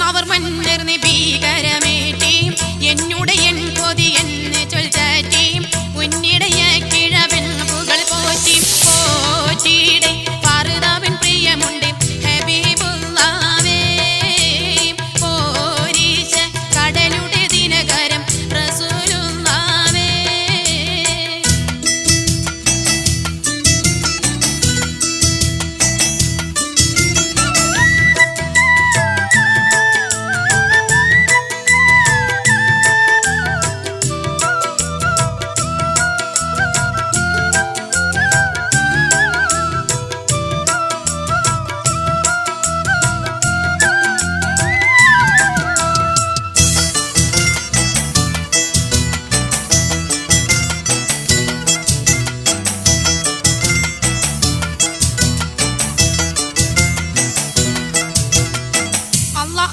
അവർ മന്നർന്ന് ഭീകരമേറ്റി എന്നുടെ എൻ കൊതി എന്ന് ചൊൽച്ചാറ്റി ഉന്നിടയ കിഴവൻ പുകൾ പോറ്റി പോറ്റിയുടെ പാറുതാവൻ പ്രിയമുണ്ട് ഹബീബുല്ലാവേ പോരീശ കടലുടെ ദിനകരം റസൂലുള്ളാവേ.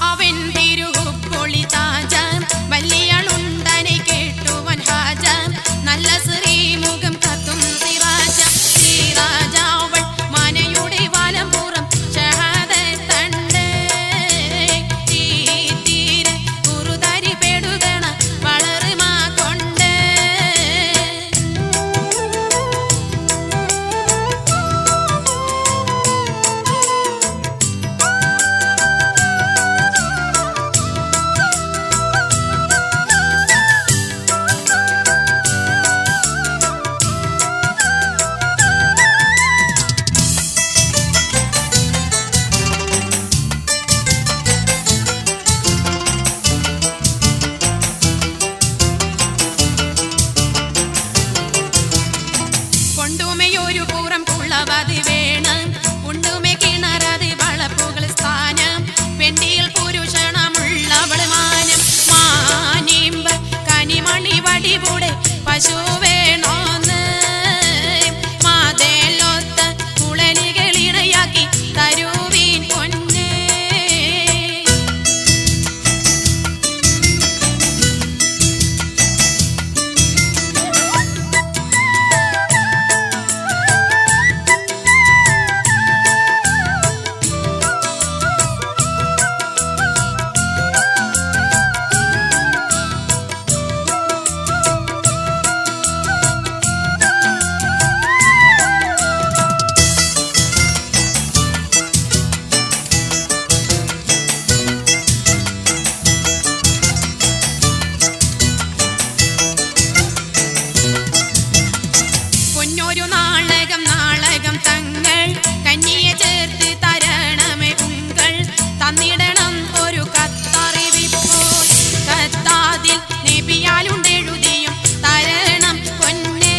അവൻ തിരുഹുപ്പൊളി താജ വലിയളുണ്ടനെ കേട്ടുവൻ ഹാജ നല്ല ശ്രീമുഖം കത്തും സിറാജ സിറാജ അവൾ മനയുടെ വലംപുറം ഷഹാദത്തണ്ട് തീര കുറുതരി പെടുകണ വളറുമാ കൊണ്ട് കൊണ്ടുമയൊരു പൂറം കുള്ളവത് വേണം ഉണ്ടുമെ കിണറത് വളപ്പുകൾ സ്ഥാനം പെണ്ടിയിൽ പുരുഷണമുള്ളവൾ മാനം മാനിമ്പ കനിമണി വടികൂടെ പശു വേണോന്ന് മാതേലൊത്ത കുളലികളിണയാക്കി തരുവീൻ പൊന്ന്. പൊന്നൊരു നാളകം നാളകം തങ്ങൾ കന്നിയെ ചേർത്ത് തരണമേ ഉങ്കൾ തന്നിടണം ഒരു കത്തറിവിപ്പോൾ കത്താതിൽ നബിയാലുണ്ടെഴുതിയും തരണം പൊന്നേ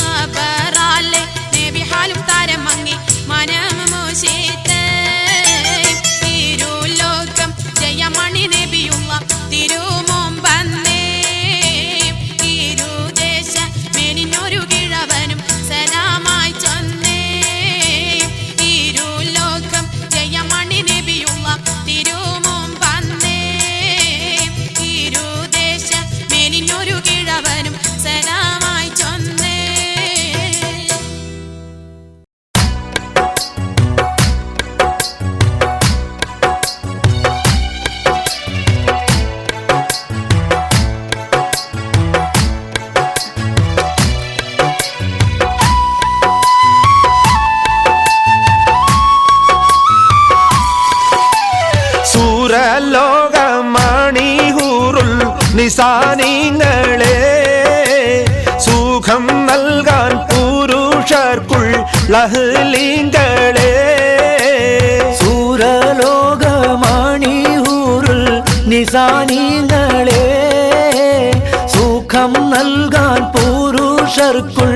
ഖബറാലെ നബിഹാലും തരം മങ്ങി മനം മോശിത്ത് തിരുലോകം ജയമണി നബിയുള്ള തിരുമുമ്പന്നേ തിരുദേശ മേനിനൊരു കിഴവനും സലാമായി ചൊന്നേ തിരുലോകം ജയമണി നബിയുള്ള തിരുമുമ്പന്നേ തിരുദേശ മേനിനൊരു കിഴവനും സലാമായി ചൊന്നേ. സൂരലോകമണിഹൂറുൽ നിസാനിങ്ങളെ സുഖം നൽകാൻ പുരുഷർക്കുള്ളഹ്ലിങ്ങളെ സൂരലോകമണിഹൂറുൽ നിസാനിങ്ങളെ സുഖം നൽകാൻ പുരുഷർക്കുൾ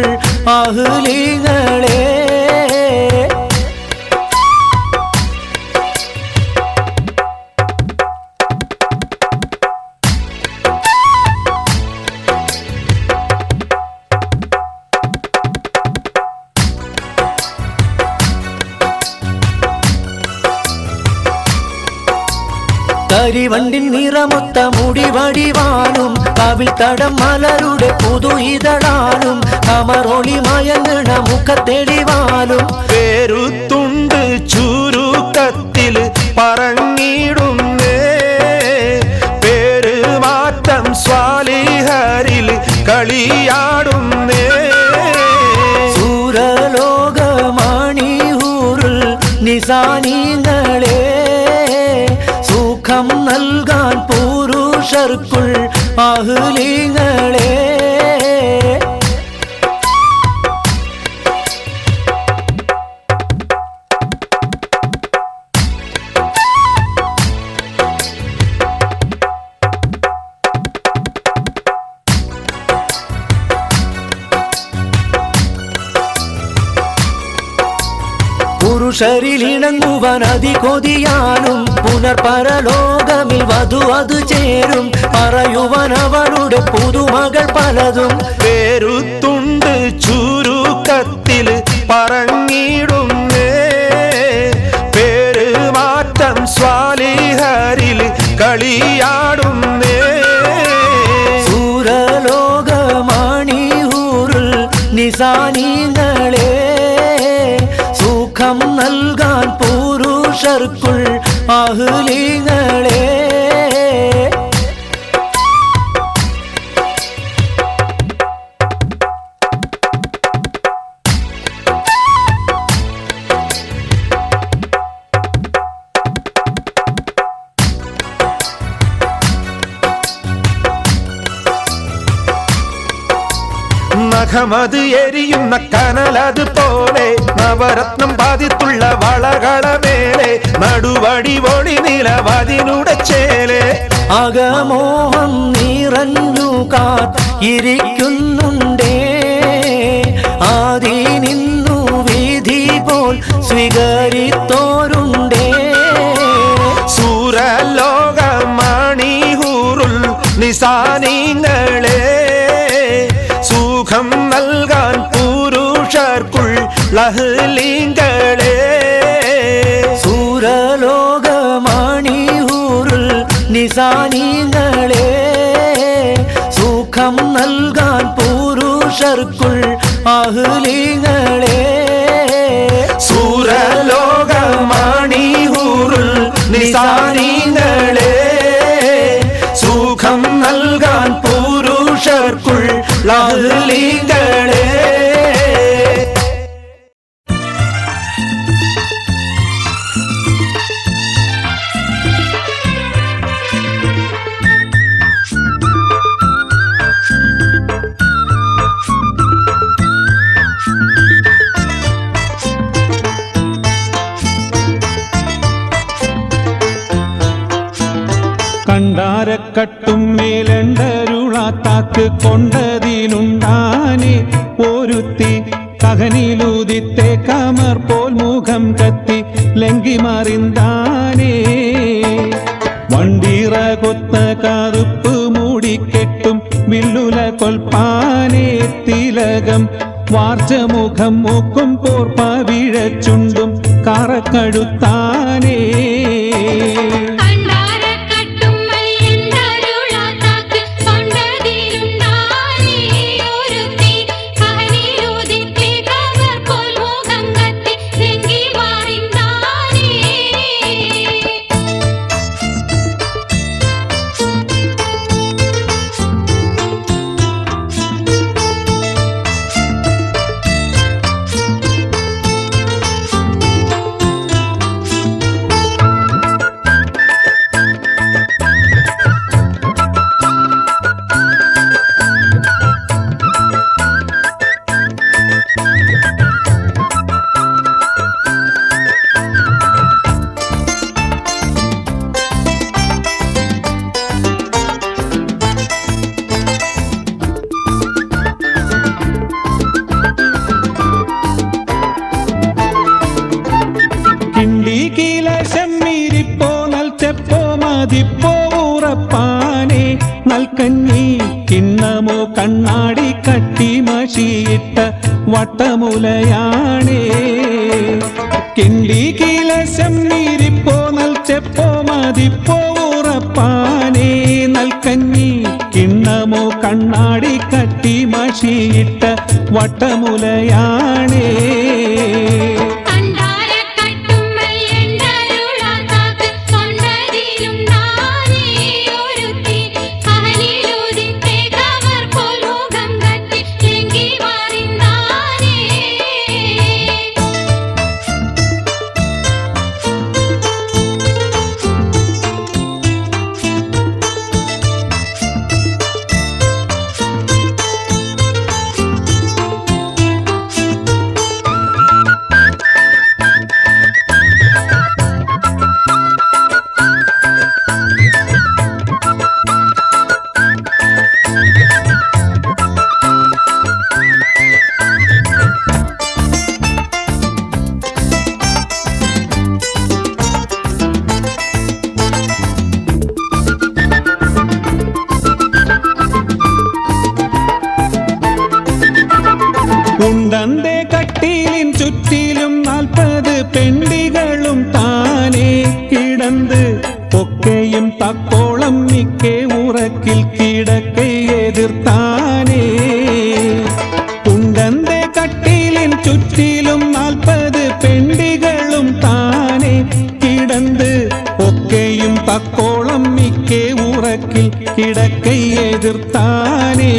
അഹ്ലിങ്ങളെ കരിവണ്ടിൻ നിറമൊത്ത മുടിവടിവാനും കവിൽ തടം മലരുടെ പുതു ഇതളാനും കമറൊളി മയങ്ങണ മുഖത്തെളിവാലും പേരുത്തുണ്ട് ചുരുക്കത്തിൽ പറഞ്ഞിടും കളിയാടുന്നേ. സൂരലോകമാണിയൂറിൽ നിസാനിങ്ങളെ സുഖം നൽകാൻ പുരുഷർക്കുൾ അഹ്ലിങ്ങളെ. പുരുഷരിലിണങ്ങുവാൻ അതികൊതിയാനും പുനർപരലോകമിൽ വധു അത് ചേരും പറയുവാൻ അവളുടെ പുതുമകൾ പലതും. പേരുത്തുണ്ട് ചുരുക്കത്തിൽ പറഞ്ഞിടുന്നേ. പേര് മാറ്റം സ്വാലിഹരിൽ കളിയാടുന്നേ. സൂരലോകമാണിയൂറിൽ നിസാനിങ്ങളെ സുഖം നൽകാൻ പുരുഷർക്കുൾ അഹ്ലിങ്ങളെ. നഖമത് എരിയുന്ന കനലത് പോലെ നവരത്നം ബാധിത്തുള്ള വളകളമേലെ നടുവടി ഒളി നിലവതിനുടെ ചേലെ. അകമോഹം നിറഞ്ഞു കാത്തിരിക്കുന്നുണ്ടേ ആദി നിന്നു വിധി പോൽ സ്വീകരിത്തോരുണ്ടേ. സൂരലോകമാണിഹൂറുൽ നിസാനിങ്ങളെ സുഖം നൽകാൻ പുരുഷർക്കുൾ അഹ്ലിങ്ങളെ. സൂരലോകമാണിയൂറിൽ നിസാനിങ്ങളെ സുഖം നൽകാൻ പുരുഷർക്കുൾ അഹ്ലിങ്ങളെ. സൂരലോകമാണിഹൂറുൽ നിസാനിങ്ങളെ സുഖം നൽകാൻ പുരുഷർക്കുൾ അഹ്ലിങ്ങളെ. കണ്ടാരക്കട്ടും മേലണ്ടരുളാത്താക്ക് കൊണ്ടതിനുണ്ടാനെ ഒരുത്തി കഹനിലൂതിത്തെ കമർ പോൽ മുഖം കത്തി ലങ്കി മറിന്താനേ. വണ്ടീറ കൊത്ത കറുപ്പ് മൂടിക്കെട്ടും വില്ലുല കൊൽപ്പാനേ തിലകം വാർച്ചമുഖം മൂക്കും പോർപ്പ വീഴച്ചുണ്ടും കറക്കടുത്താനേ. മതിപ്പോ ഉറപ്പാനെ നൽകഞ്ഞി കിണ്ണമോ കണ്ണാടി കട്ടി മഷിയിട്ട വട്ടമുലയാണേ കിണ്ടി കിലശം നീരിപ്പോ നൽച്ചെപ്പോ മതിപ്പോ ഉറപ്പാനെ നൽകഞ്ഞി കിണ്ണമോ കണ്ണാടി കട്ടി മഷിയിട്ട വട്ടമുലയാണേ ും ചുറ്റിലും 40 പെണ്ടികളും താനേ കിടന്ന് ഒക്കെയും തക്കോളം മിക്കെ ഉറക്കിൽ കിടക്കൈ എതിർത്താനേ കുണ്ടന്റെ കട്ടിലിൻ ചുറ്റിലും 40 പെണ്ടികളും താനേ കിടന്ന് ഒക്കെയും തക്കോളം മിക്കെ ഉറക്കിൽ കിടക്കൈ എതിർത്താനേ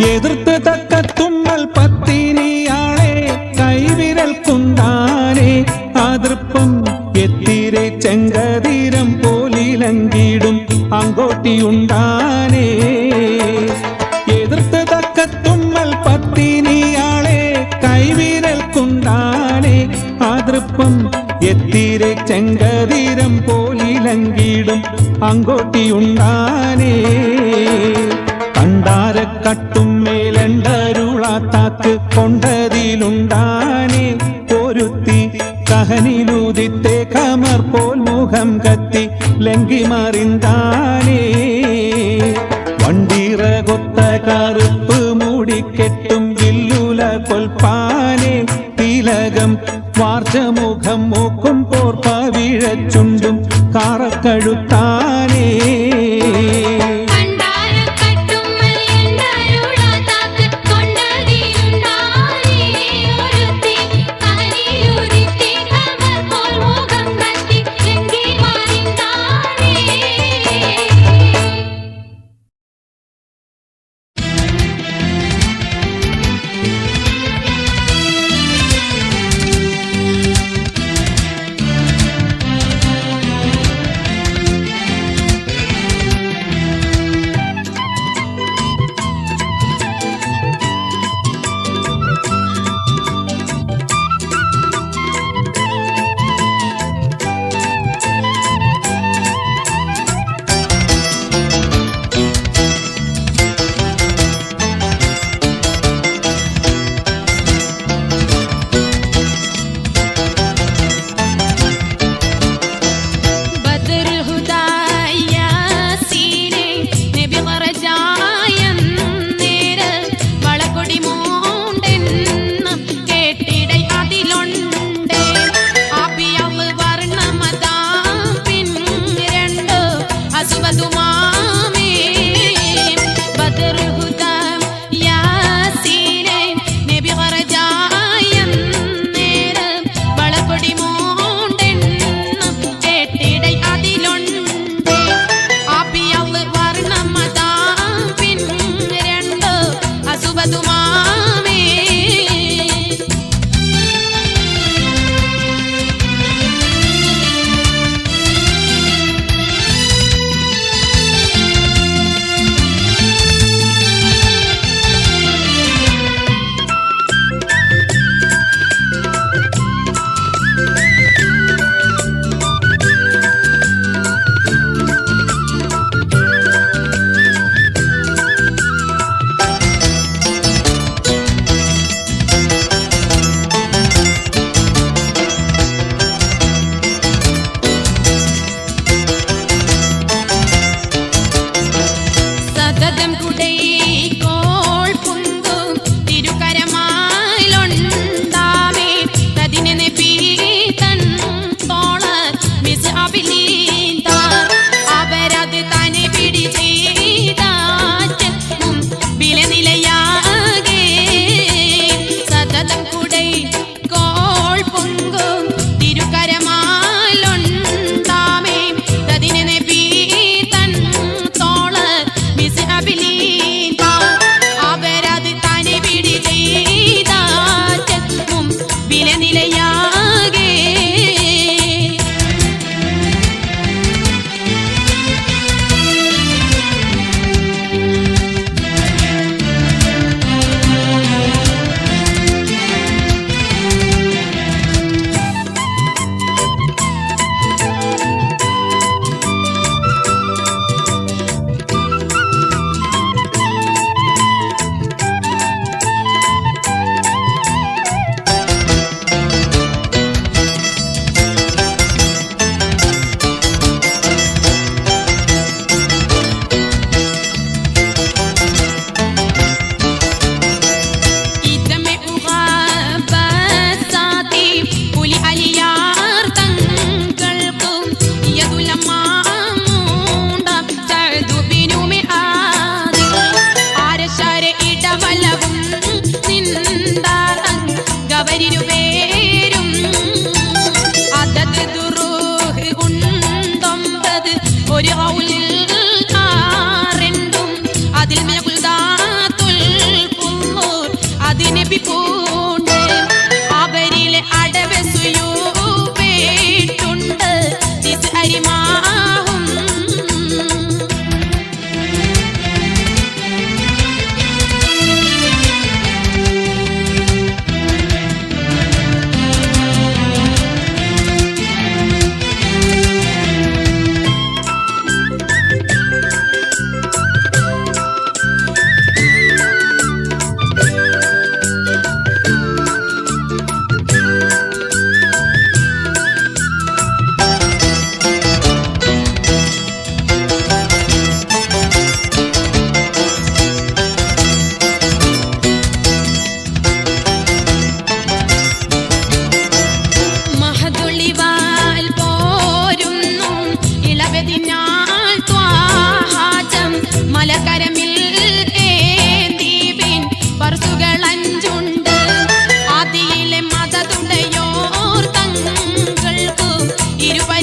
എതിർത്ത് തക്കത്തുമ്മൽ പത്തിനിയാളെ കൈവിരൽ കുണ്ടാനെ അതൃപ്പം എത്തിരെ ചെങ്കതീരം പോലിലങ്കിടും അങ്കോട്ടിയുണ്ടാനേ എതിർത്ത് തക്കത്തുമ്മൽ പത്തിനിയാളെ കൈവിരൽ കുണ്ടാനെ അതൃപ്പം എത്തിരെ ചെങ്കതീരം പോലിലങ്കിടും അങ്കോട്ടിയുണ്ടാനേ കണ്ടാരക്കട്ടും മേലണ്ടരുളാത്താക്ക് കൊണ്ടതിലുണ്ടാനേ ഒരുത്തി കഹനിലൂതിത്തെ കമർ പോൽ മുഖം കത്തി ലങ്കി മറിന്താനേ വണ്ടിറകൊത്ത കറുപ്പ് മൂടിക്കെട്ടും വില്ലുല കൊൽപ്പാനേ തിലകം വാർച്ചമുഖം മൂക്കും പോർപ്പ വീഴച്ചുണ്ടും കാറക്കഴുത്താനേ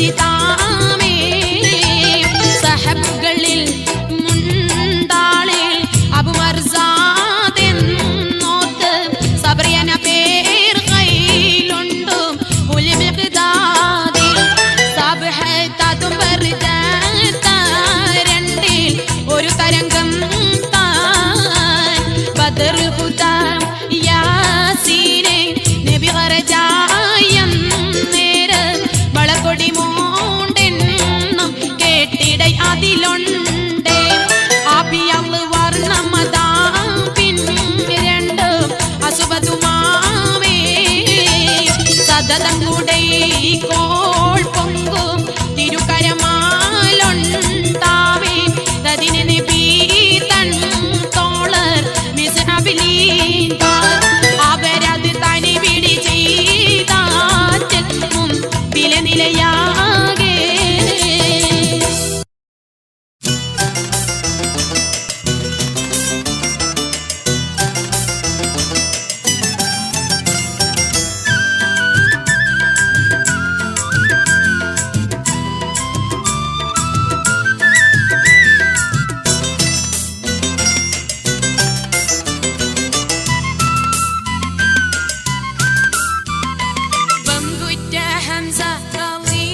ചരിതാമേ സഹബുകളിൽ മുണ്ടാളിൽ അബുമർസാദെന്നോത്ത് സബ്രിയന പേർ കയ്യിലുണ്ടു ഉൽമിഖ്ദാദിൽ സബ്ഹത്തതും ബർദാരണ്ടിൽ ഒരു തരംഗം താൻ ബദർ ഹുദാ യാസീനെ നബി ഖറജായം നേര വളകൊടി മോണ്ടെന്നും കേട്ടിടൈ അതിലുണ്ട് ആപിയവ് വർണ്ണമതാ പിന്നിരണ്ട് അസുബതുമാവേ സതതം കൂടെ കോൾ പൊങ്കും തിരുകരമാലുണ്ടാവേ തതിനെ നബി തൻ തോളർ മിസ്ഹബിലീന്താർ അവരത് തനി പിടി ചെയ്താൽ മുമ്പിലെ നിലയാകെ ബംഗുറ്റ ഹംസ ഖലീ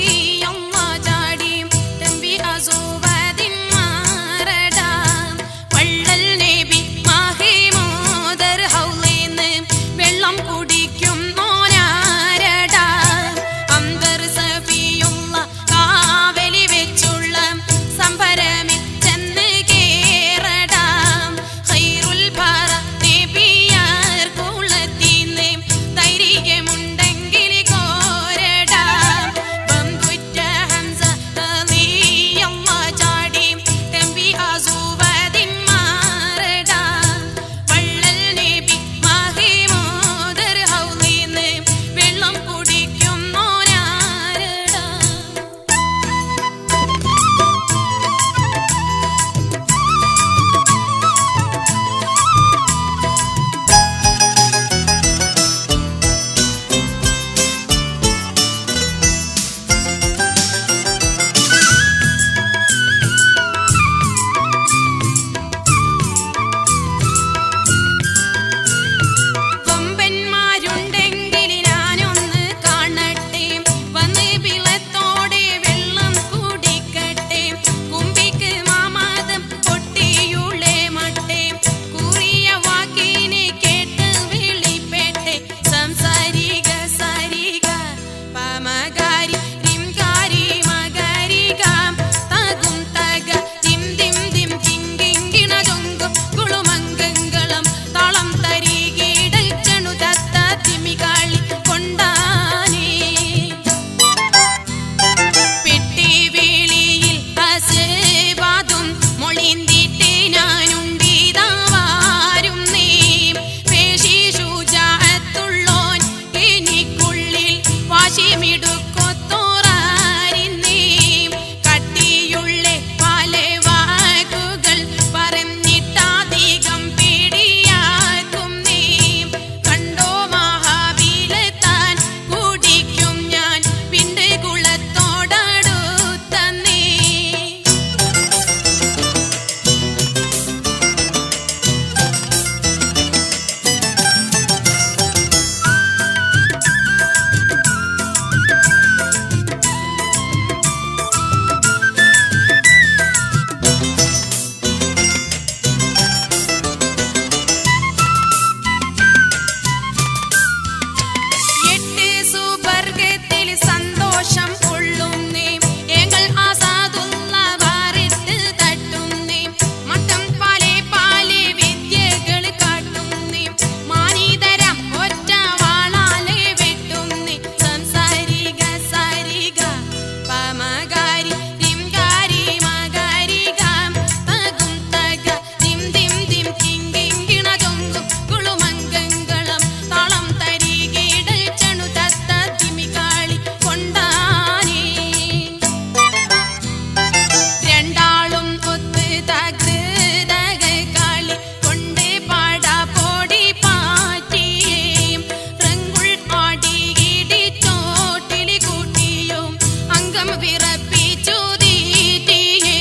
മുഖം വിറപ്പിച്ചു തീറ്റിയേ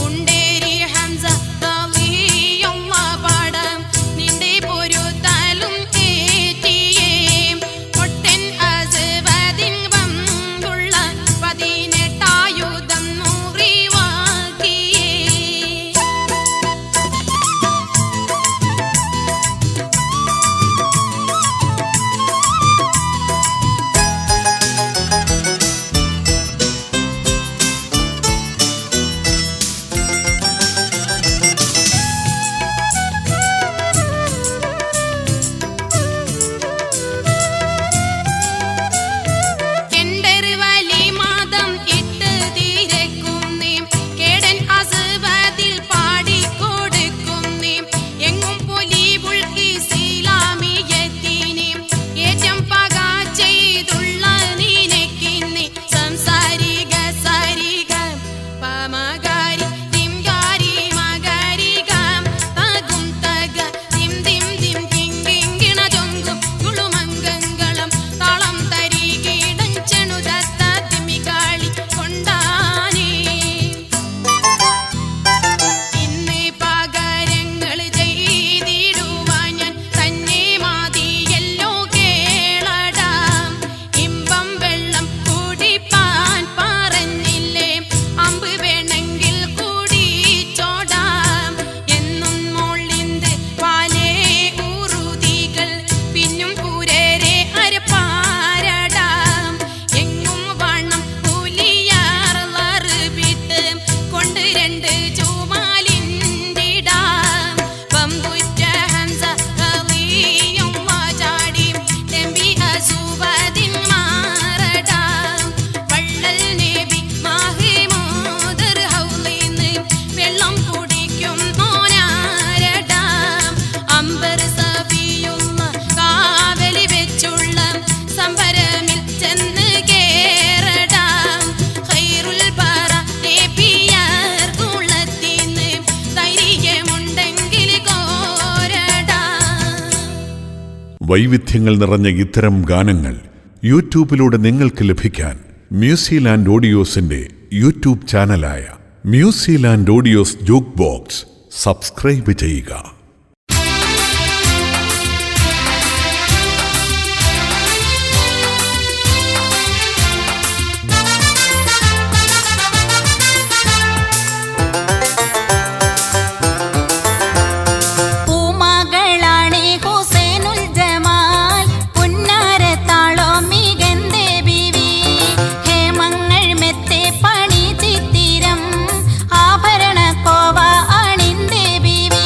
ഉണ്ടേരി ഹംസ റളിയല്ലാഹു പാടം നിന്റെ പൊരുത്തലും ഏറ്റിയേ ഒട്ടൻ അസ്വദിൻ വമ്പുള്ള 18 ആയുധം മുറിവാക്കിയേ കെണ്ടര് വലി മാതം ഇട്ട് തീരക്കും നീ കേടൻ അസ്വദിൽ പാടിക്കൊടുക്കും നീ എങ്ങും പൊലിബുൾ ഇസ്ലാമിയത്തിനെ ഏറ്റം പക ചെയ്തുള്ള നിനക്കിന്നെ സംസാരിക സരിക പമകാരി തിംകാരി മകാരിക തകും തക തിം തിം തിം കിങ്കിണ ചൊങ്കും കുളുമംഗളം താളം തരികിടൻ ചെണുതത്ത തിമികാളി കൊണ്ടാനേ ഇന്ന് പകരങ്ങൾ ചെയ്തിടുവാൻ ഞാൻ തന്നെ മാതിയല്ലോ കേളടാം ഇമ്പം വെള്ളം കുടിപ്പാൻ പറഞ്ഞില്ലേ അമ്പ് വേണമെങ്കിൽ കുടിച്ചോടാം എന്നും മോളിന്ത് പാലേ ഉറുതികൾ പിന്നും കൂരരെ അരപ്പാരടാം എങ്ങും വണ്ണം പുലിയാറുവിട്ട് കൊണ്ട് 2 ചുമാലിന്റിടാം വമ്പുറ്റ ഹംസ റളിയല്ലാഹു ചാടി തെമ്പി അസുവദിൻ മാറടാം വള്ളൽ നബി മഹ്മൂദർ ഹൗലിന്ന് വെള്ളം കുടിക്കും മോനാരടാം അംബർ സഫിയുള്ള കാവലി വെച്ചുള്ള സംഭരമിൽ ചെന്ന് കേറടാം ഖൈറുൽ ബറ നബിയാർ കുളത്തിന്ന് ധൈര്യമുണ്ടെങ്കിൽ കോരടാം. വൈവിധ്യങ്ങൾ നിറഞ്ഞ ഇത്തരം ഗാനങ്ങൾ യൂട്യൂബിലൂടെ നിങ്ങൾക്ക് ലഭിക്കാൻ മ്യൂസിലാൻഡ് ഓഡിയോസിന്റെ യൂട്യൂബ് ചാനലായ Musiland audios jukebox subscribe ചെയ്യുക. പൂമകളാണേ ഹുസൈനുൽ ജമാൽ പുന്നാരത്താളോ മികന്തേ ബീവി ഹേമങ്ങൾ മെത്തെ പണി ചിത്തിരം ആഭരണ കോവ അണിന്തേ ബീവി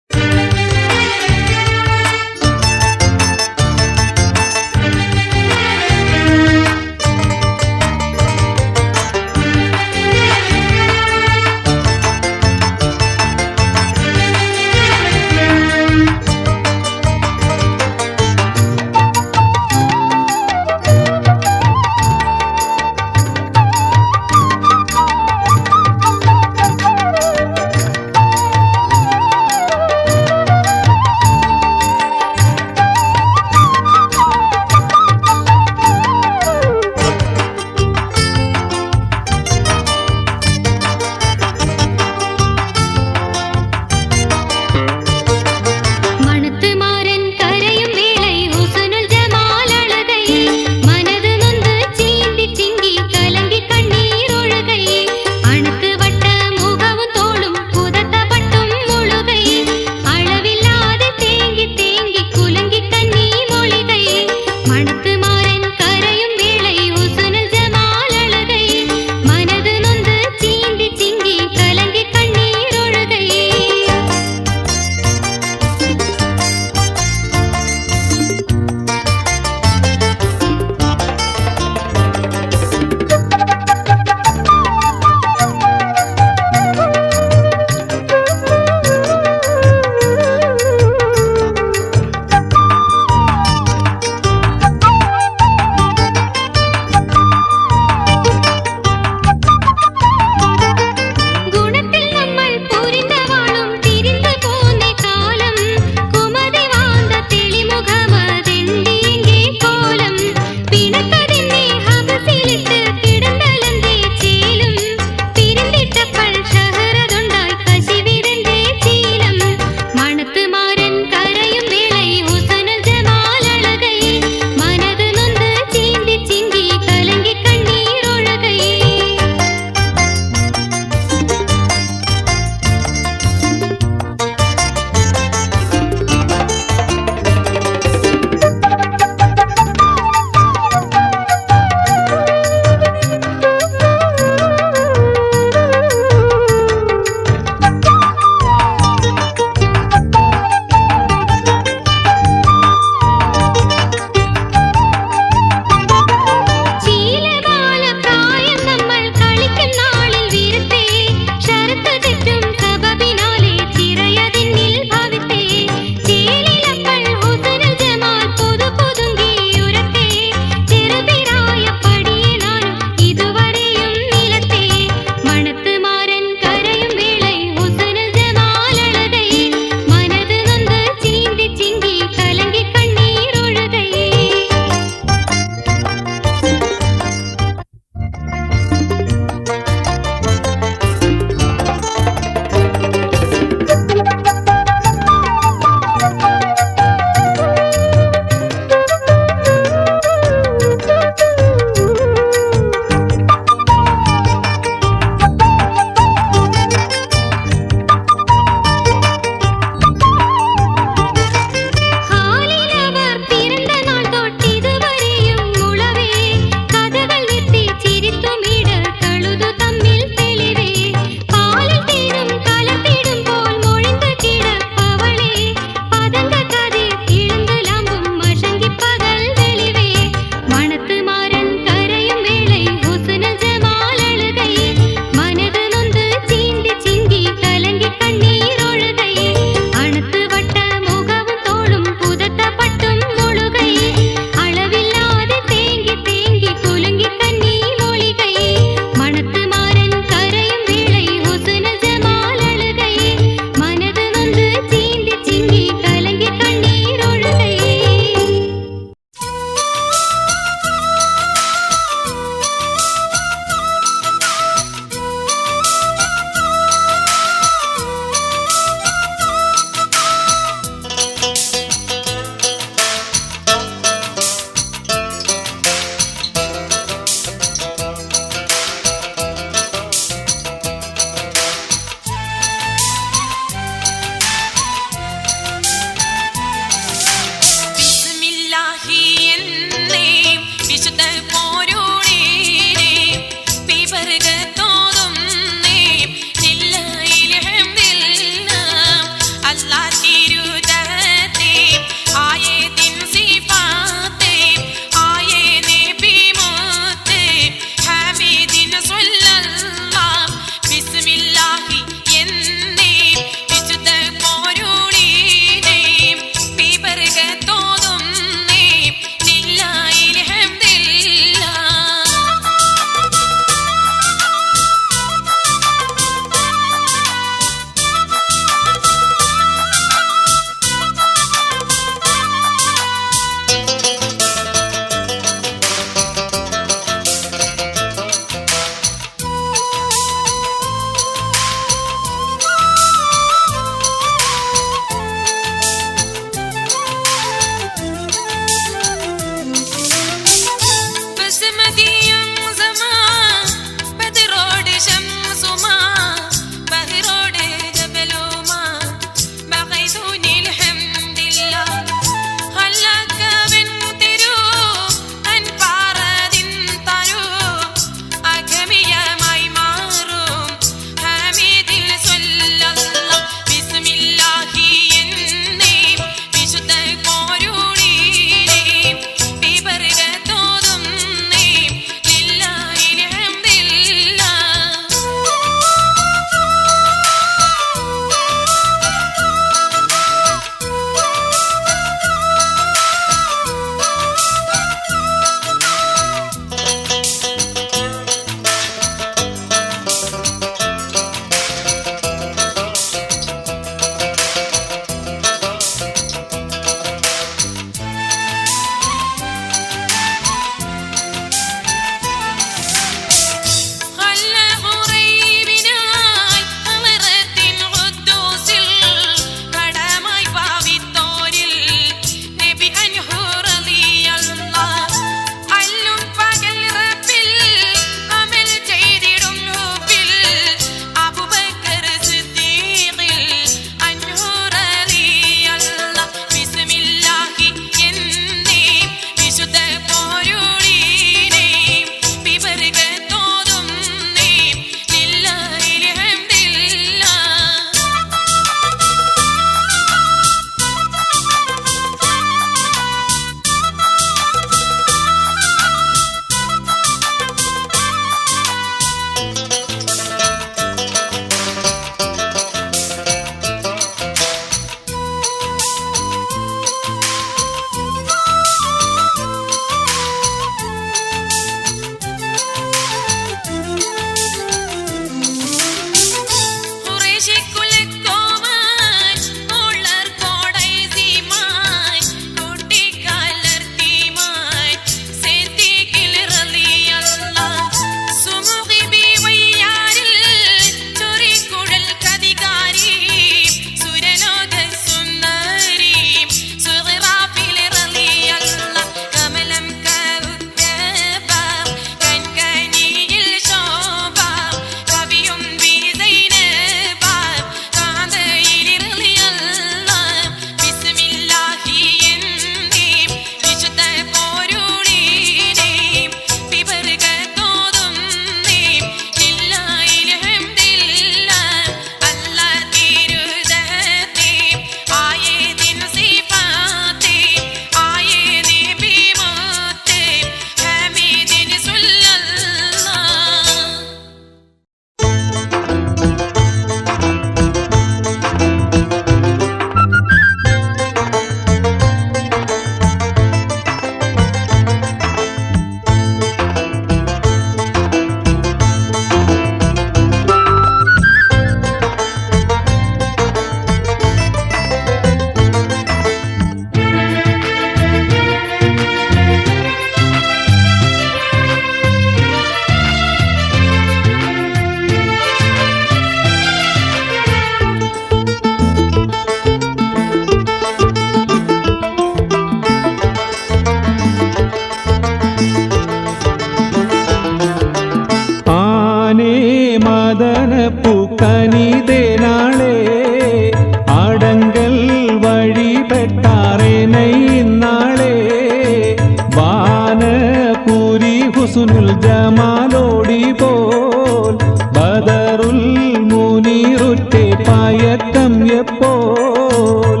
എപ്പോൾ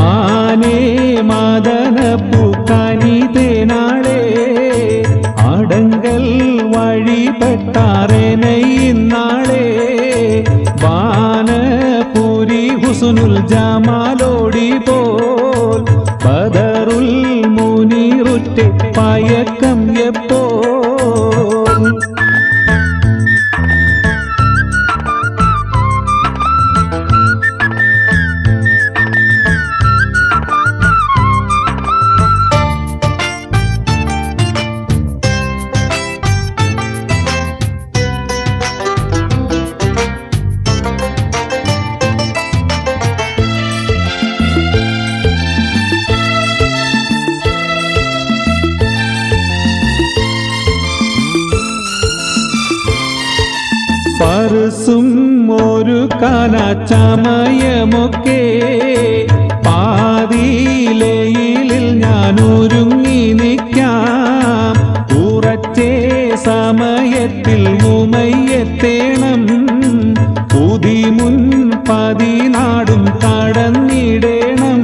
ആനേ മദന പൂക്കാനിതേനാളെ അടങ്കൽ വഴിപ്പെട്ടാറേനയിന്നാളെ വാനപുരി ഹുസ്നുൽ ജമാലോടി പോൽ ബദറുൽ മുനീറുറ്റെ പയക്കം എപ്പോൾ പരസും ഒരു കാലച്ചമയമൊക്കെ പാതിയിലയിൽ ഞാൻ ഒരുങ്ങി നിൽക്കാം ഉറച്ചേ സമയത്തിൽ ഉമയെത്തേണം പുതിമുൻ പതിനാടും കടന്നിടേണം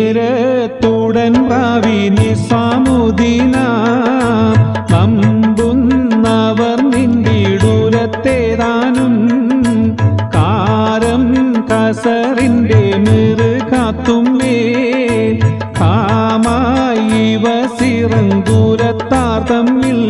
നേരത്തുടൻ ഭാവിനി സാമുദീന നമ്പുന്നവർ നിന്നിടൂരത്തേതാനും കാരം കസറിന്റെ മിറുകാത്തുമ്മേ കാമായി വസിറങ്കൂരത്താർ തമ്മിൽ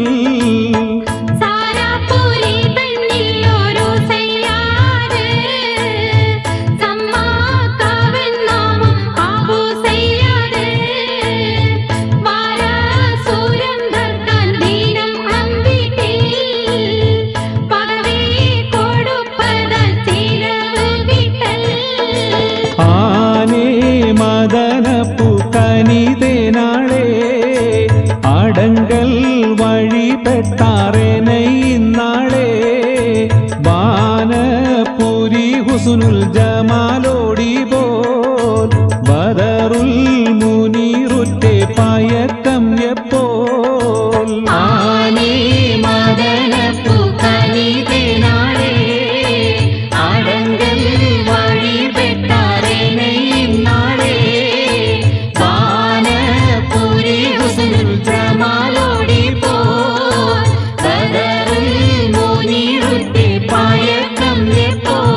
മദനപ്പൂക്കനിതേനാളെ അടങ്കൽ വഴിപ്പെട്ടാറേനയിന്നാളെ വാനപുരി ഹുസ്നുൽ ജമാലോടി പോൽ ബദറുൽ മുനീറുറ്റെ പയക്കം എപ്പോൾ ആനേ മദനപ്പൂക്കനിതേനാളെ അടങ്കൽ വഴിപ്പെട്ടാറേനയിന്നാളെ ജമാലോടി പോൽ ബദറുൽ മുനീറുറ്റെ പയക്കം എപ്പോൾ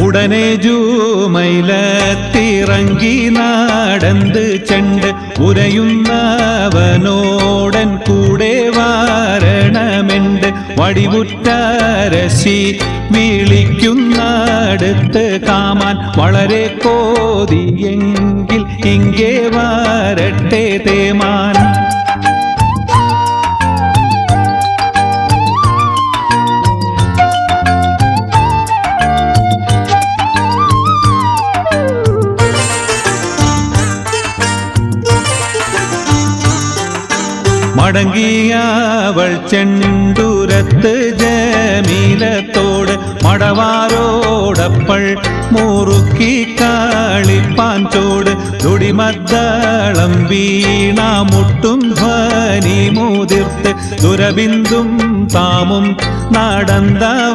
ഉടനെ ജൂമൈലത്തിറങ്ങി നടന്ന് ചെണ്ട് ഉരയുന്നവനോടൻ കൂടെ വാരണമെണ്ട് വടിവുറ്റരശി വിളിക്കുന്നടുത്ത് കാമാൻ വളരെ കോതിയെങ്കിൽ ഇങ്ങേ വരട്ടെ തേമാൻ മടങ്ങിയവൾ ചെണ്ടുരത്ത് ജമീലത്തോട് മടവാരോടപ്പൾ മുറുക്കി കളിപ്പാൻ ചോട് തുടിമദ്ദളം വീണാമുട്ടും ധ്വനി മുതിർത്ത് ദുരബിന്ദും താമും നടന്നവനോടടുത്ത്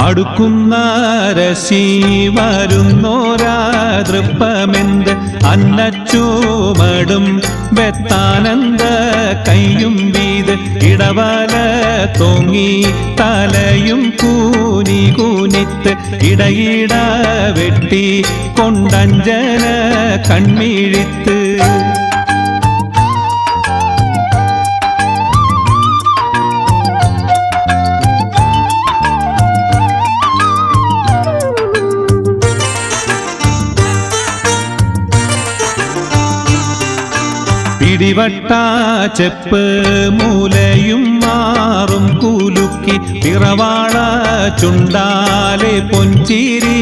അടുക്കുന്ന രശി വരുന്നോരാ തൃപ്പമെന്ത് അന്നച്ചൂമടും വെത്താനന്ദ കയ്യും വീത് ഇടവല തോങ്ങി തലയും കൂനി കൂനിത്ത് ഇടയിട വെട്ടി കൊണ്ടഞ്ജന കൺമിഴിത്ത് പിടിവട്ട ചെപ്പ് മൂലയും മാറും കുലുക്കി പിറവാള ചുണ്ടാലെ പൊഞ്ചിരി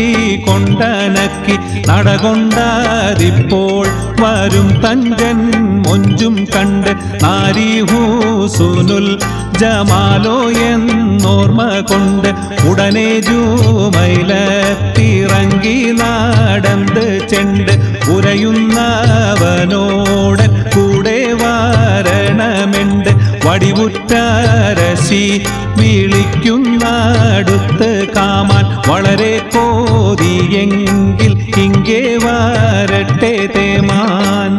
കൊണ്ടനക്കി നടകൊണ്ടതിപ്പോൾ വരും തഞ്ചൻ മൊഞ്ചും കണ്ട് നാരിഹൂസുനുൽ ജമാലോ എന്നോർമ്മ കൊണ്ട് ഉടനെ ജൂമൈലത്തിറങ്ങി നടന്ന് ചെണ്ട് ഉരയുന്നവനോട് കൂടെ വാരണമെണ്ട് വടിവുറ്റരശി വിളിക്കുന്നടുത്ത് കാമാൻ വളരെ കോതിയെങ്കിൽ ഇങ്ങേ വരട്ടെ തേമാൻ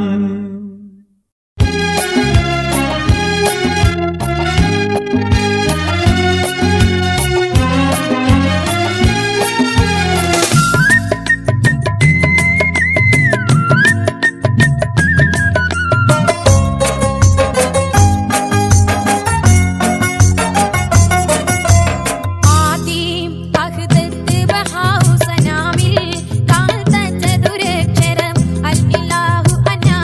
ബഹാഉസനാമിൽ കാൽ തച്ചതുരക്ഷരം അൽ ഇലാഹു അനാ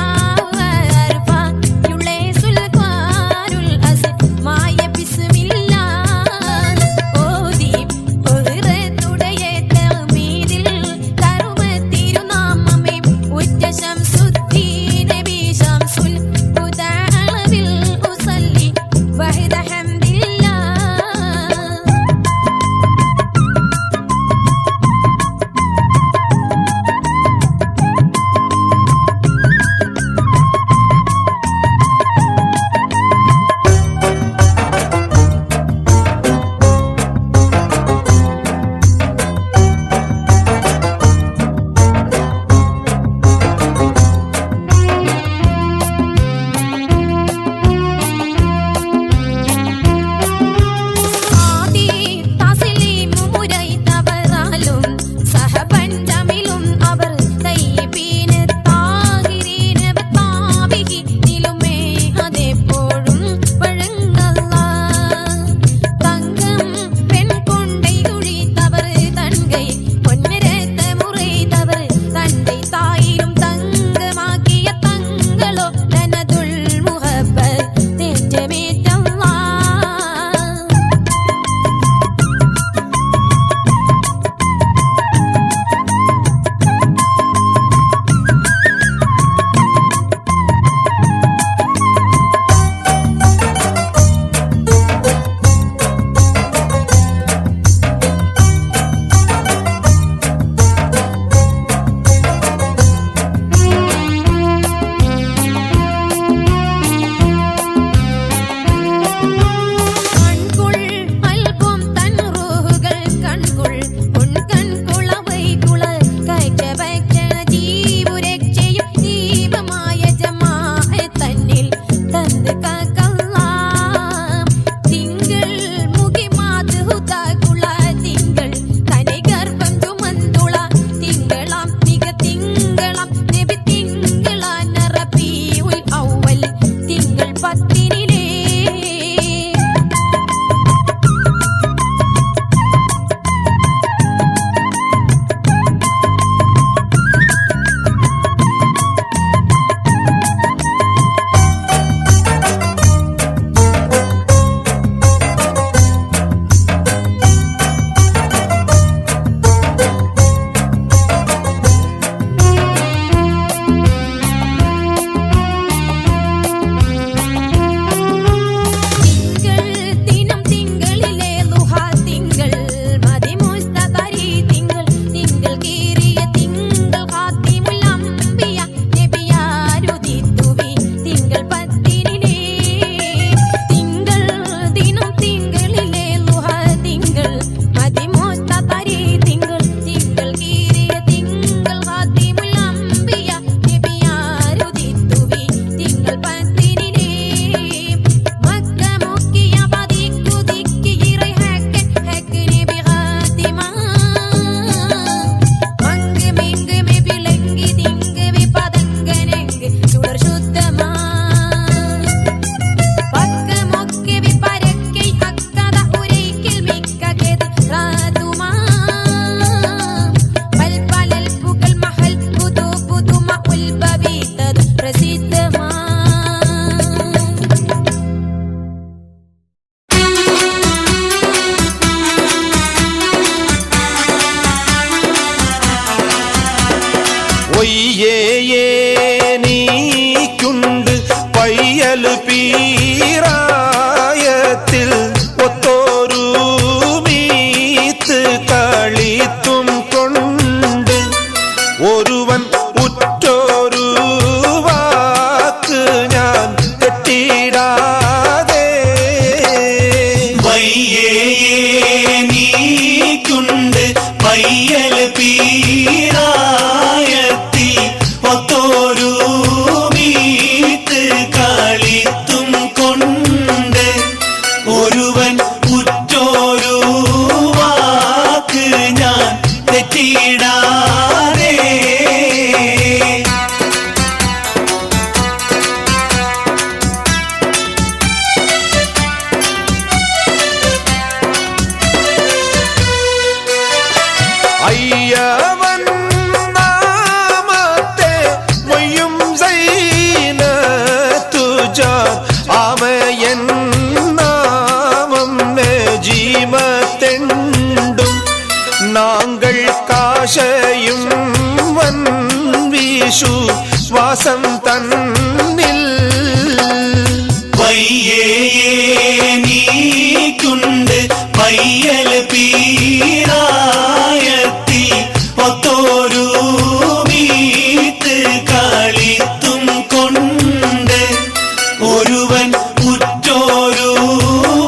നീക്കുണ്ട് പയ്യൽ പീരായത്തി ഒത്തോരു മീത്ത് കളിത്തും കൊണ്ട് ഒരുവൻ ഉറ്റോരു വാക്ക് ഞാൻ തെറ്റിടാതെ അയ്യവൻ നാമത്തെ മൊയ്യും സൈനത്തുജാർ ആമയൻ നാമം ജീമത്തെണ്ടും നാങ്കൾ കാശയും വൻ വീശു ശ്വാസം തന്നിൽ വയ്യേ നീക്കുണ്ട് പയ്യൽ പീരായത്തി ഒത്തോരു മീത്ത് കളിത്തും കൊണ്ട് ഒരുവൻ ഉറ്റോരു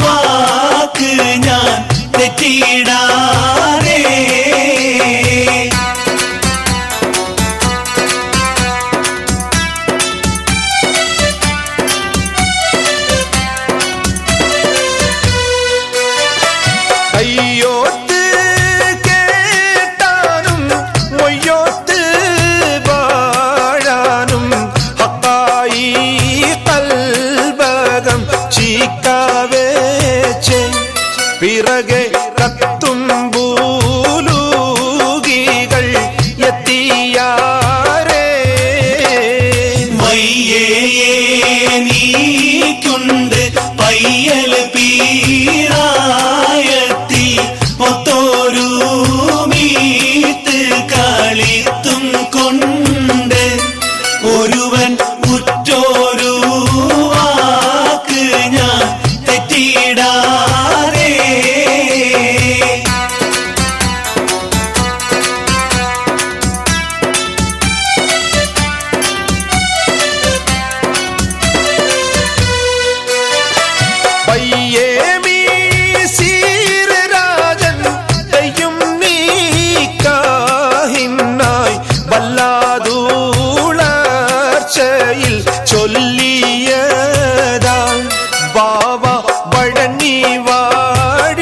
വാക്ക് ഞാൻ തെറ്റിടാതെ അയ്യോത്ത് കേട്ടാനും മൊയ്യോത്ത് വാഴാനും ഹക്കായി കൽബകം ചീക്കാവേച്ച് പിറകെ കത്തും ഭൂലൂകികൾ എത്തിയാരേ വയ്യേ നീക്കുണ്ട് പയ്യൽ പീരായത്തി ഒത്തോരു മീത്ത് കളിത്തും കൊണ്ട് ഒരുവൻ ഉറ്റോരു വാക്ക് ഞാൻ തെറ്റിടാതെ പയ്യേ മീസീർ രാജൻ തെയ്യും നീക്കാഹിന്നായി വല്ലാതൂളർച്ചയിൽ ചൊല്ലിയതാ ബാവ വഴങ്ങി വാടിപ്പെട്ടു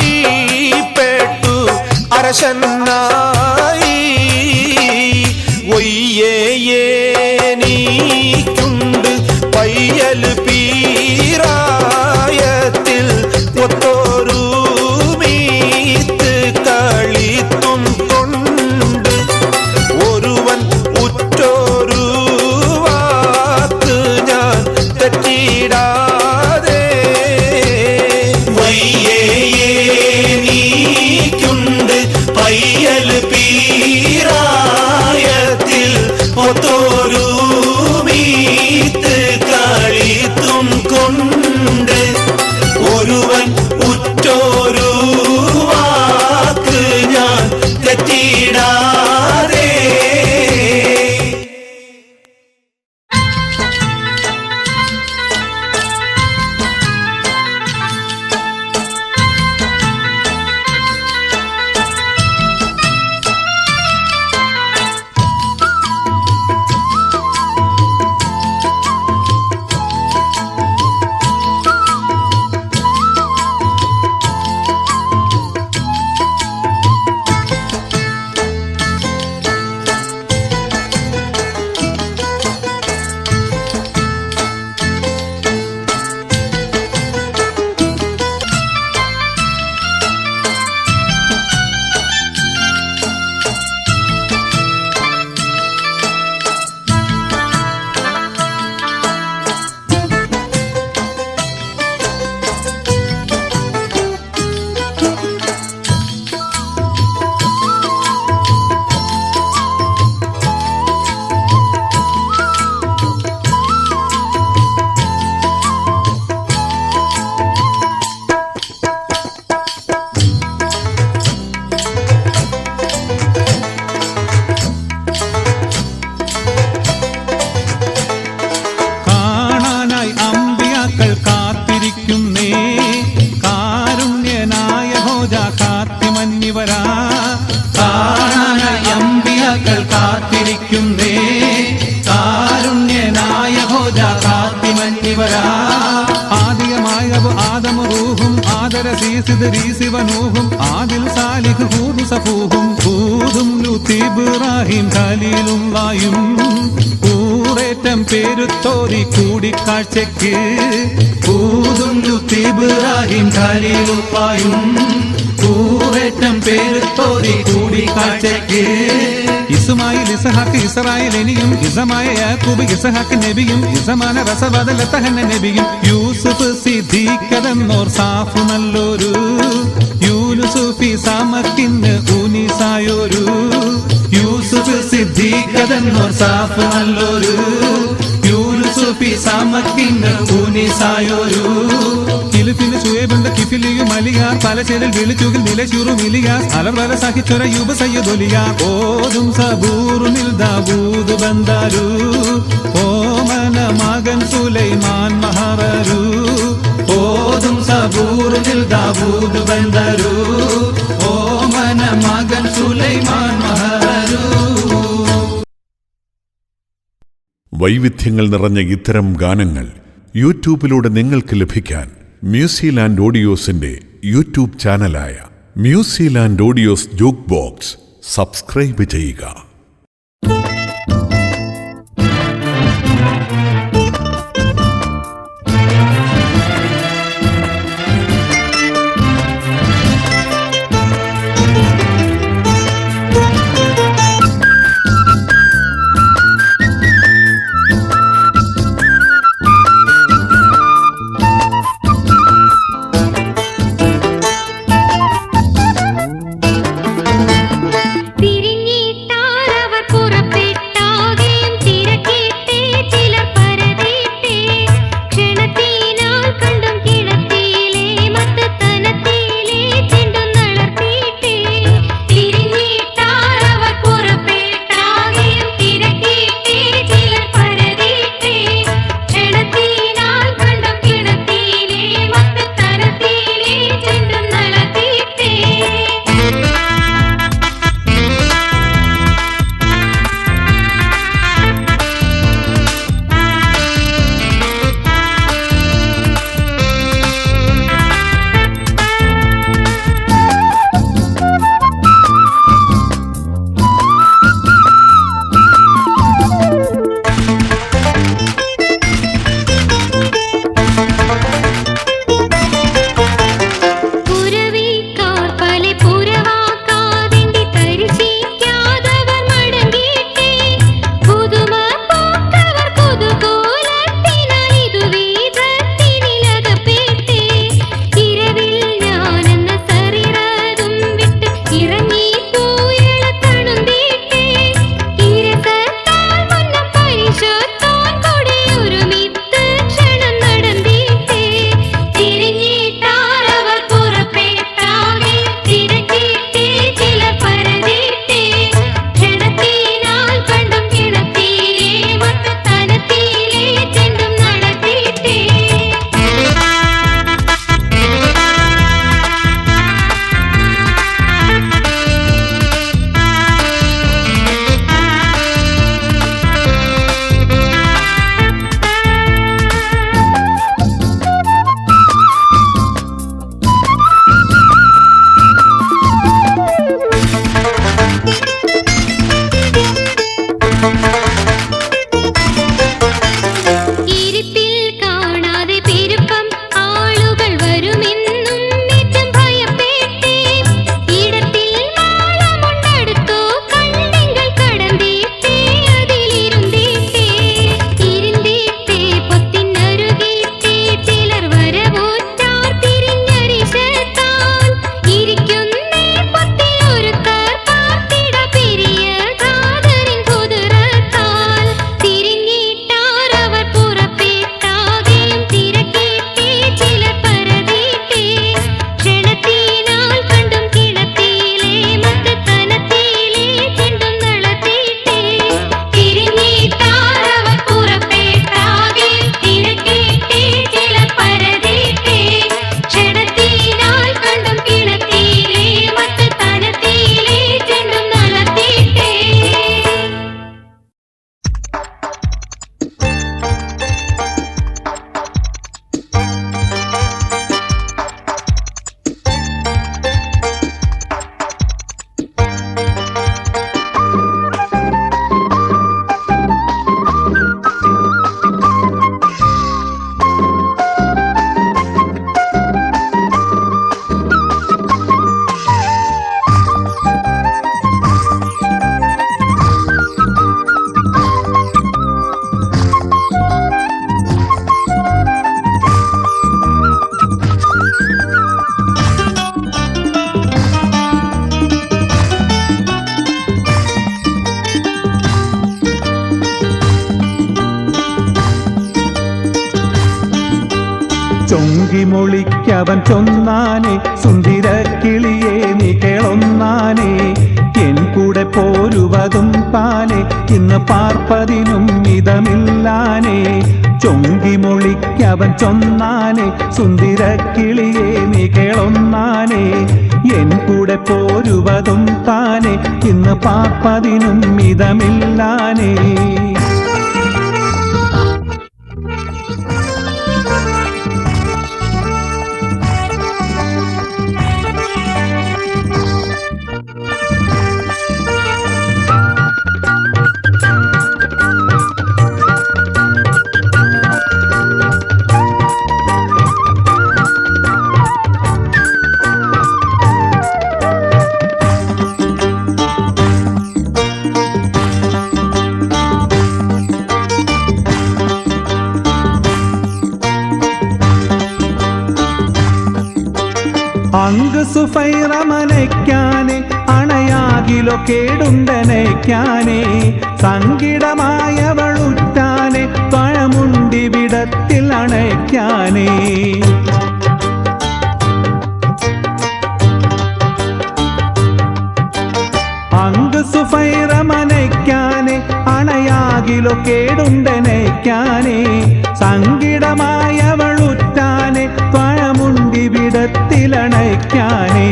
അരശനായി ഒയ്യേ നീക്കുണ്ട് പയ്യൽ പീരായത്തിൽ ഒത്തോരു മീത്ത് കളിത്തും കൊണ്ട് ഒരുവൻ ഉറ്റോരു വാക്ക് ഞാൻ തെറ്റിടാതെ വയ്യേ നീക്കുണ്ട് പയ്യൽ സിദരീസ് വനൂഹും ആദിൽ സാലിഹ് ഹൂദ് സഫൂഹും ഹൂദും ലൂത്ത് ഇബ്രാഹിം ഖലീലുള്ളായും കൂറേറ്റം പേരുത്തോരി കൂടിക്കാഴ്ചയ്ക്ക് ഹൂദും ലൂത്ത് ഇബ്രാഹിം ഖലീലുള്ളായും കൂറേറ്റം പേരുത്തോരി കൂടിക്കാഴ്ചയ്ക്ക് ഇസ്മായിൽ ഇസ്ഹാക്ക് ഇസ്രായേൽ എനിയും ഇസമായ യാക്കൂബ് ഇസ്ഹാക്ക് നബിയും ഇസമാന റസബദലത്തഹന്ന നബിയും യൂസുഫ് സിദ്ദീഖെന്നോർ സാഫ് നല്ലൊരു യൂനുസുഫി സാമക്കിന്ന് ഊനിസായൊരു യൂസുഫ് സിദ്ദീഖെന്നോർ സാഫ് നല്ലൊരു യൂനുസുഫി സാമക്കിന്ന് ഊനിസായൊരു കിലിഫിന് സുയേബുണ്ട് കിഫിലിയും അലിയാർ പലചേരിൽ വിളിച്ചുകിൽ നിലശൂറും ഇലിയാസ് അലർവല സഹിച്ചൊര യുബ സയ്യദൊലിയാർ ഓതും സബൂറുനിൽ ദാവൂദ് ബന്ദാരു ഓമന മകൻ സുലൈമാൻ മഹറരു ഓതും സബൂറുനിൽ ദാവൂദ് ബന്ദാരു ഓമന മകൻ സുലൈമാൻ മഹറരു. വൈവിധ്യങ്ങൾ നിറഞ്ഞ ഇത്തരം ഗാനങ്ങൾ യൂട്യൂബിലൂടെ നിങ്ങൾക്ക് ലഭിക്കാൻ മ്യൂസിലാൻഡ് ഓഡിയോസിന്റെ യൂട്യൂബ് ചാനലായ Musiland audios jukebox subscribe ചെയ്യുക. തിരിഞ്ഞിട്ടാറ ചൊങ്കിമൊളിക്കവൻ ചൊന്നാനെ സുന്ദര കിളിയെ നീ കേളൊന്നാനെ എൻ കൂടെ പോരുവതും താനെ ഇന്ന് പാർപ്പതിനും മിതമില്ലാനെ ചൊങ്കിമൊളിക്കവൻ ചൊന്നാനെ സുന്ദര കിളിയെ നീ കേളൊന്നാനെ എൻ കൂടെ പോരുവതും താനെ ഇന്ന് പാർപ്പതിനും മിതമില്ലാനെ അങ്ക് സുഫൈറമനയ്ക്കാനെ അണയാകിലോ കേടുണ്ടനയ്ക്കാനെ സങ്കിടമായവളുറ്റാനെ പഴമുണ്ടിവിടത്തിൽ അണയ്ക്കാനെ അങ്ക് സുഫൈറമനയ്ക്കാനെ അണയാകിലോ കേടുണ്ടനയ്ക്കാനെ സങ്കിടമായവളുറ്റാനെ പഴമുണ്ടിവിടത്തിലണയ്ക്കാനെ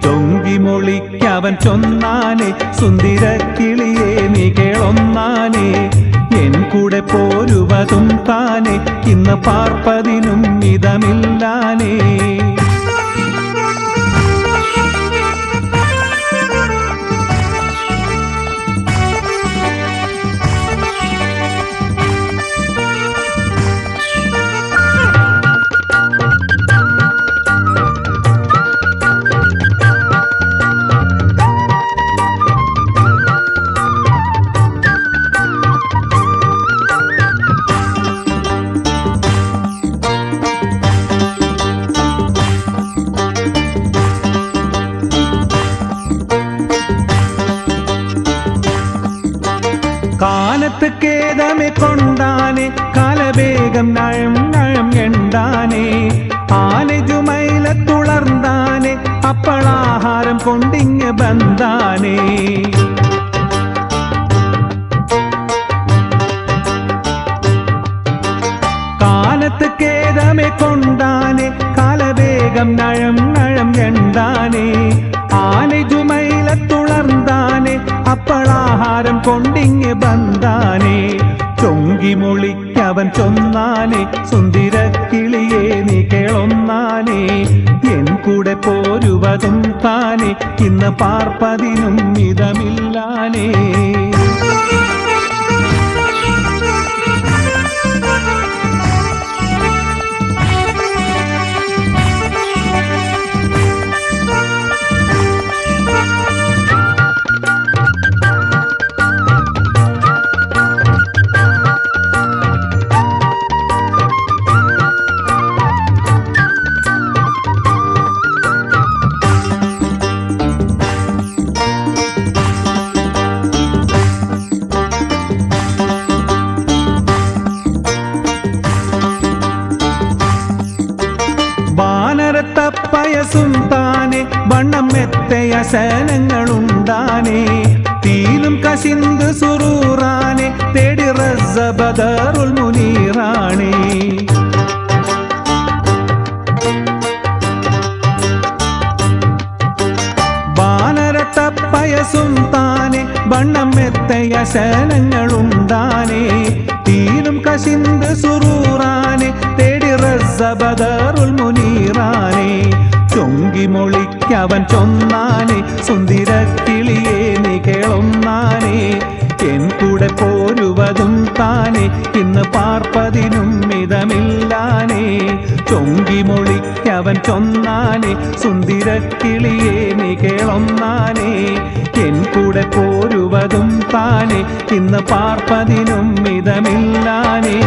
ചൊങ്കിമൊളിക്കവൻ ചൊന്നാനെ സുന്ദര കിളിയെ നീ കേളൊന്നാനെ എൻ കൂടെ പോരുവതും താനെ ഇന്ന് പാർപ്പതിനും മിതമില്ലാനെ കാലത്ത് കേതമെ കൊണ്ടാനെ കാലവേഗം നയം നയം എണ്ടാനെ ആനജുമൈല തുളർന്നാനെ അപ്പളാഹാരം കൊണ്ടിങ് ബന്ധാനെ കാലത്ത് കേതമെ കൊണ്ടാനെ കാലവേഗം നയം നയം എണ്ടാനെ ആനജുമൈല തുളർന്നാനെ അപ്പളാഹാരം കൊണ്ടിങ് ബന്ധാനെ ചൊങ്കിമൊളിക്കവൻ ചൊന്നാനെ സുന്ദര കിളിയെ നീ കേളൊന്നാനെ എൻ കൂടെ പോരുവതും താനെ ഇന്ന് പാർപ്പതിനും മിതമില്ലാനെ വാനരത്തപ്പയസും താനെ വണ്ണം മെത്തയ ശനങ്ങളുണ്ടാനെ തീലും കശിന്ത് സുറൂറാനെ തേടി റസ്സബദറുൽ മുനീറാനെ വാനരത്തപ്പയസും താനെ വണ്ണം മെത്തയ ശനങ്ങളുണ്ടാനെ തീലും കശിന്ത് സുറൂറാനെ തേടി റസ്സബദറുൽ മുനീറാനെ ചൊങ്കിമൊളിക്കവൻ ചൊന്നാനെ സുന്ദര കിളിയെ നീ കേളൊന്നാനെ എൻ കൂടെ പോരുവതും താനെ ഇന്ന് പാർപ്പതിനും മിതമില്ലാനെ ചൊങ്കിമൊളിക്കവൻ ചൊന്നാനെ സുന്ദര കിളിയെ നീ കേളൊന്നാനെ എൻ കൂടെ പോരുവതും താനെ ഇന്ന് പാർപ്പതിനും മിതമില്ലാനെ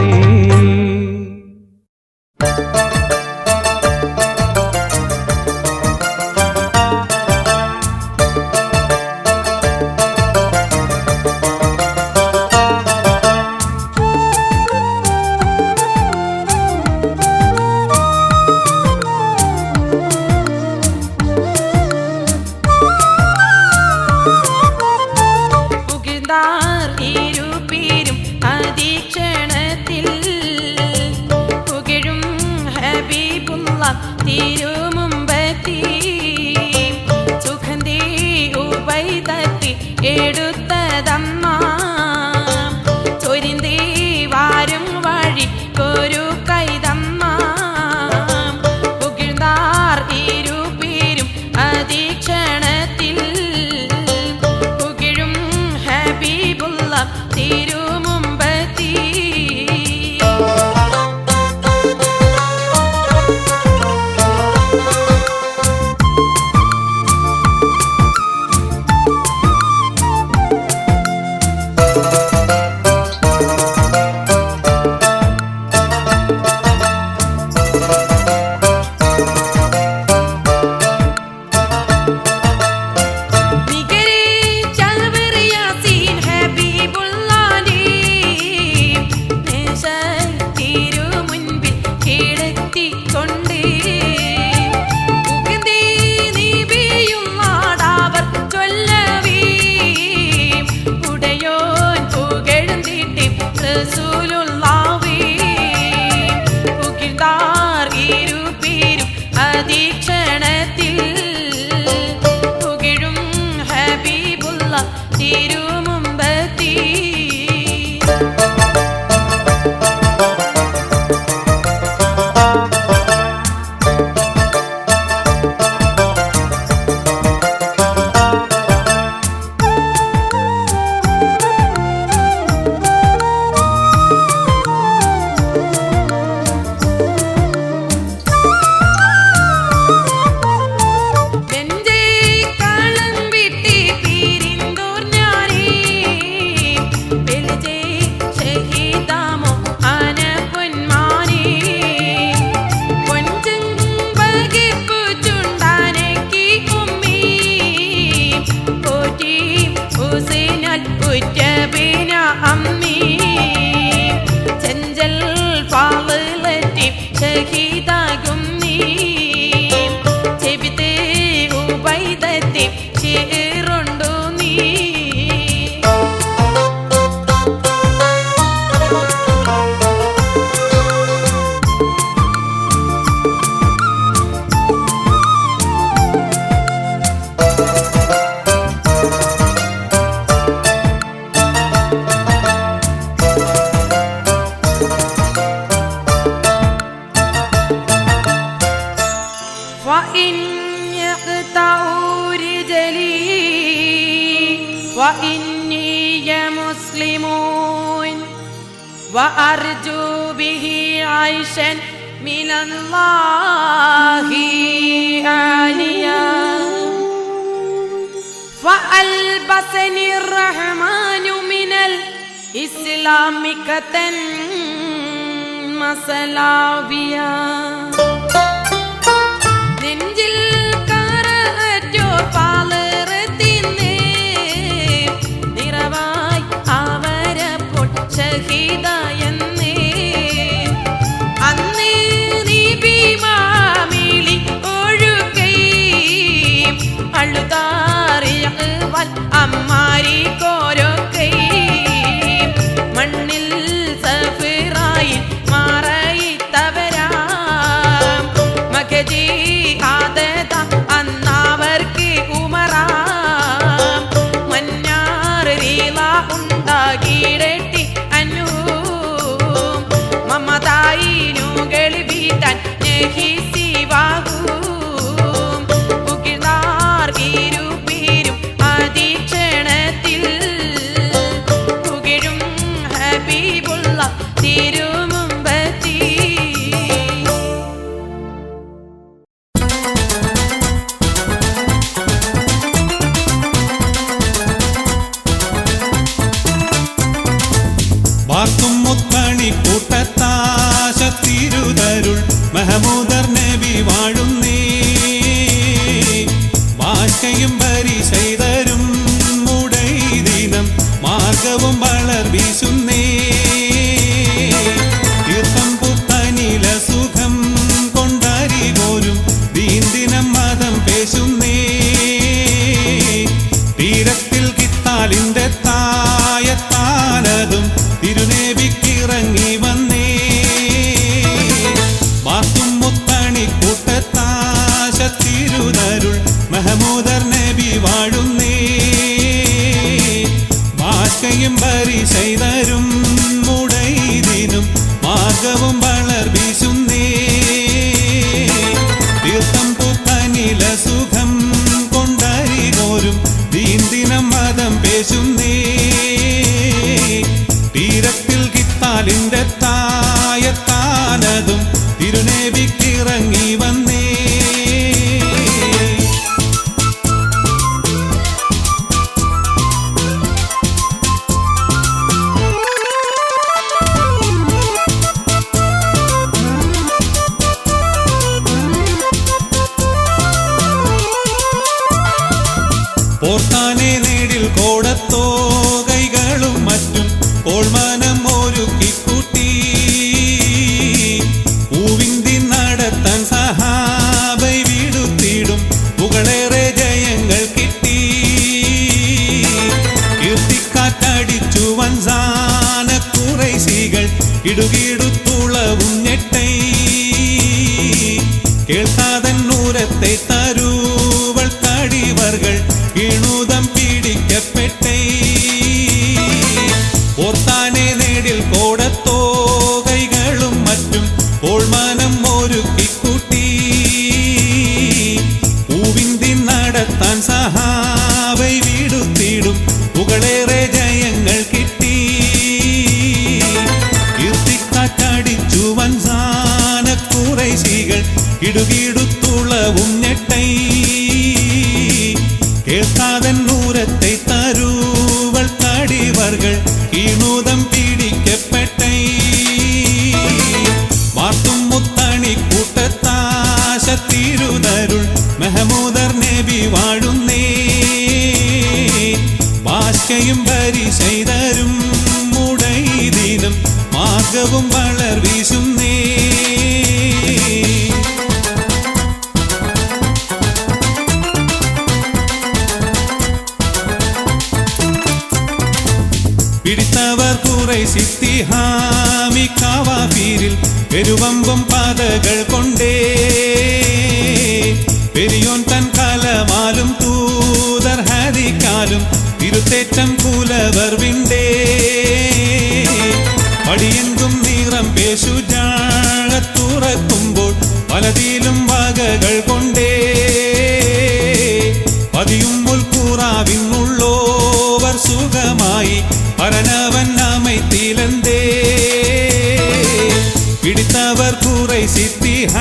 എടുത്തതമ്മ ചൊരിന്തേ വാരും വഴിക്കൊരു കൈതമ്മ പുകിഴ്ന്നാർ ഇരുപേരും അതീക്ഷണത്തിൽ പുകിഴും ഹബീബുള്ള തിരുമുമ്പത്തി അതീക്ഷണത്തിൽ പുകിഴും ഹബീബുള്ള തിരുമുമ്പത്തി ഷഹീദാകും നീ ചെവിതേ ഉബൈദത്തെ ചേറുണ്ടു നീ وإن يقطعوا رجلي وإني مسلمون وأرجو به عيشا من الله عاليا فألبسني الرحمن من الإسلام كتن مسلاويا നെഞ്ചിൽ കററ്റോ പാലറത്തിന്നേ നിറവായി അവരപ്പോൾ ഷഹീദായെന്നേ അന്നേ നീ ഭീമാമിളി ഒഴുകൈ അഴുതാറിയവൽ അമ്മാരി കോരൊക്കൈ മണ്ണിൽ സഫിറായി മാറയിത്തവരാ മകജി ആദത അന്നവർക്ക് ഉമറാ മന്നാർ രീല ഉണ്ടാകിരട്ടി അനു മമതായിനുകൾ വീട്ടാൻ നഹിസിവാകൂ പുകിഴ്ന്നാർ ഇരുപേരും അതീക്ഷണത്തിൽ പുകിഴും ഹബീബുള്ള തിരുമുമ്പത്തി വാർത്തും മുത്തണി കൂട്ടത്താശത്തിരുതരുൾ മഹമൂദർ നബി വാഴുന്നേ വാശയും പരിശൈതരും മുടൈദിനം മാർഗവും വളർ വീശുന്നേ തീർത്ഥം പുത്തനില സുഖം കൊണ്ടരിപോരും ദീന്ദിനം മതം പേശുന്നേ തീരത്തിൽ കിത്താലിന്റെ തായത്താലതും തിരുനേവിക്കിറങ്ങി വന്നേ വാത്തും മുത്തണി കൂട്ടത്താശത്തിരുതരുൾ മഹമൂദർ നബി വാഴുന്നേ ബാഷ്കയും പരിശൈതരും മുടൈതിനും മാർഗവും വളർ വീശുന്നേ തീർത്ഥം പൂക്കനില സുഖം കൊണ്ടരികോരും ദീന്ദിനം മതം പേശുന്നേ തീരത്തിൽ കിത്താലിൻ്റെ തായത്താനതും തിരുനേവിക്കിറങ്ങി വന്നേ പോർത്താനെ നേടിൽ കോടത്തോ കൈകളും മറ്റും കോൾമാനം ഒരുക്കിക്കൂട്ടി പൂവിന്തി നടത്താൻ സഹാബൈ വീടുത്തിടും പുകളേറെ ജയങ്ങൾ കിട്ടി കീർത്തിക്കാറ്റടിച്ചു വൻസാന കുറൈശികൾ ഇടുകിടുത്തുളവും ഞെട്ടൈ കേൾക്കാതൻ നൂരത്തെ തരൂവൾ തടിവർകൾ കിണുതം പിടിക്കപ്പെട്ടേ ഓർത്താനെ നേടിൽ കോടത്തോ കൈകളും മറ്റും കോൾമാനം ഒരുക്കിക്കൂട്ടി പൂവിന്തി നടത്താൻ സഹാബൈ വീടുത്തിടും പുകളേറെ ജയങ്ങൾ കിട്ടി കീർത്തിക്കാറ്റടിച്ചു വൻസാന കുറൈശികൾ ഇടുകിടുത്തുളവും ഞെട്ടൈ കേൾക്കാതൻ നൂരത്തെ തരൂവൾ തടിവർകൾ കിണുതം പിടിക്കപ്പെട്ടൈ വാർത്തും മുത്തണി കൂട്ടത്താശ തിരുനരുൾ മെഹമൂദർ നബി വാഴുന്നേ ബാഷ്കയും പരിശൈതരും മുടൈതിനും മാർഗവും വളർ വീശുന്നേ പിടിത്തവർ കുറൈശിത്തിഹാമി കാവാഫീരിൽ പെരുവമ്പും പാതകൾ കൊണ്ടേ പെരിയോൻ തൻ കലമാലും തൂതർ ഹരിക്കാലും തിരുത്തേറ്റം കുലവർ വിണ്ടേ പടിയെങ്കും നിറം പേശുജാഴത്തുറക്കുമ്പോൾ പലതിലും വകകൾ കൊണ്ടേ പതിയും മുൽക്കൂറാവിനുള്ളോവർ സുഖമായി പരനവൻ അമൈത്തിലന്തേ പിടിത്തവർ കുറൈശിത്തിഹാമി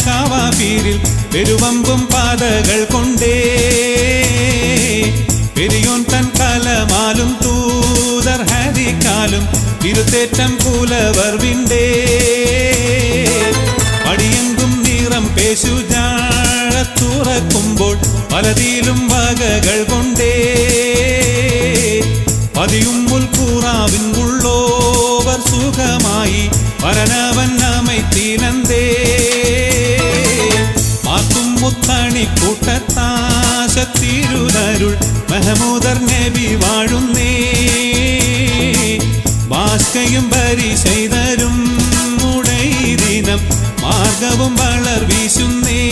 കാവാഫീരിൽ പെരുവമ്പും പാതകൾ കൊണ്ടേ പെരിയോൻ തൻ കലമാലും തൂതർ ഹരിക്കാലും തിരുത്തേറ്റം കുലവർ വിണ്ടേ പടിയെങ്കും നിറം പേശുജാഴത്തുറക്കുമ്പോൾ പലതിലും വകകൾ കൊണ്ടേ പതിയും മുൽക്കൂറാവിനുള്ളോവർ സുഖമായി പരനവൻ അമൈത്തിനന്തേ മാത്തും മുത്തണി കൂട്ടത്താശ തിരുനരുൾ മെഹമൂദർ നബി വാഴുന്നേ ബാഷ്കയും പരിശൈതരും മുടൈതിനം മാർഗവും വളർ വീശുന്നേ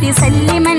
يسلمن